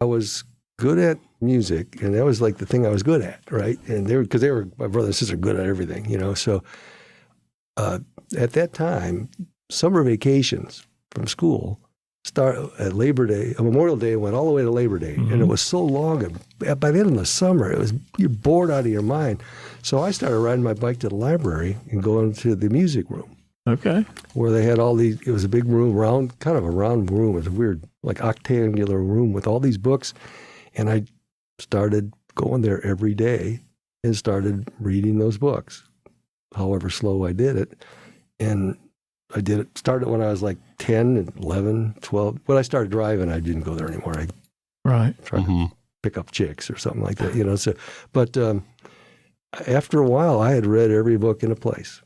I was good at music, and that was like the thing I was good at, right? And because they were my brother and sister, good at everything, So at that time, summer vacations from school start at Labor Day, Memorial Day, went all the way to Labor Day, and it was so long. And by the end of the summer, you're bored out of your mind. So I started riding my bike to the library and going to the music room. Okay. Where they had all these. It was a big room, kind of a round room. It was a weird, like octangular room with all these books, and I started going there every day and started reading those books, however slow I did it. And I started when I was like 10, and 11, 12. When I started driving, I didn't go there anymore. I tried to pick up chicks or something like that, So, but after a while, I had read every book in a place.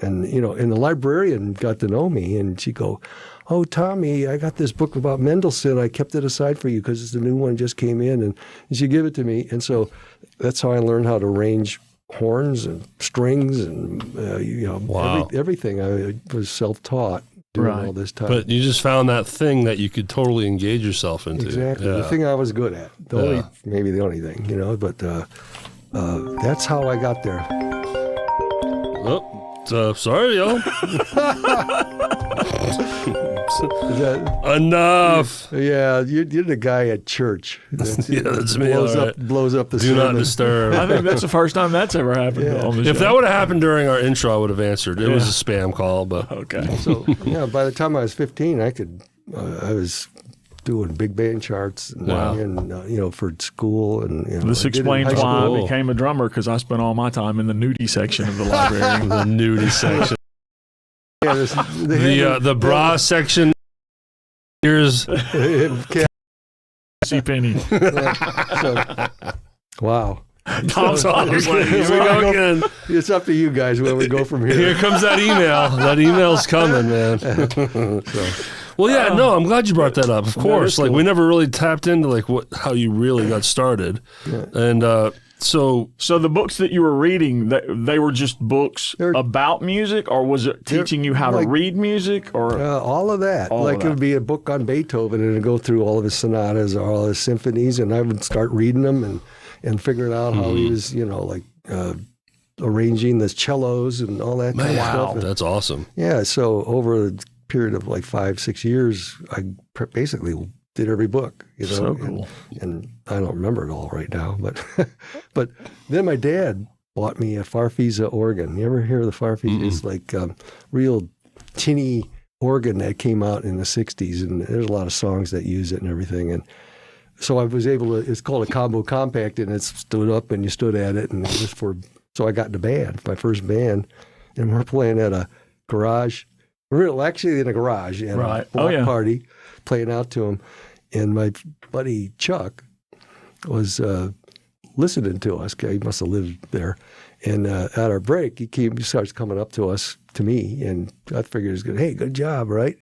And, and the librarian got to know me, and she'd go, "Oh, Tommy, I got this book about Mendelssohn. I kept it aside for you because it's the new one just came in." And she'd give it to me. And so that's how I learned how to arrange horns and strings and, everything. I was self-taught doing all this time. But you just found that thing that you could totally engage yourself into. Exactly. Yeah. The thing I was good at. Maybe the only thing, but that's how I got there. Oh, sorry, y'all. Enough. Yeah, you're the guy at church. That's me. Blows up the Do sermon. not disturb. I think that's the first time that's ever happened on the show. If that would have happened during our intro, I would have answered. It was a spam call, but okay. So by the time I was 15, I was doing big band charts and for school, and this explains why I became a drummer, because I spent all my time in the nudie section of the library. The nudie section. Yeah, the bra section. Here's C. Penny. Wow. Tom's always like, here we go again. It's up to you guys where we go from here. Here comes that email. That email's coming, man. Well, yeah, no, I'm glad you brought that up. Of course, we never really tapped into how you really got started, and so the books that you were reading, they were just books about music, or was it teaching you how to read music, or all of that? It would be a book on Beethoven, and it'd go through all of his sonatas or all his symphonies, and I would start reading them and figuring out how he was, arranging the cellos and all that kind of stuff. Wow, that's awesome. Yeah, so over a period of 5-6 years, I basically did every book. So cool. And I don't remember it all right now, but then my dad bought me a Farfisa organ. You ever hear of the Farfisa? It's like real tinny organ that came out in the 60s, and there's a lot of songs that use it and everything. And so I was able to, it's called a combo compact, and it stood up and you stood at it, and it was so I got in a band, my first band, and we're playing at a garage. We're actually in a garage at a block party, playing out to him. And my buddy Chuck was listening to us. He must have lived there. And at our break, he starts coming up to me, and I figured he was good. "Hey, good job, right?"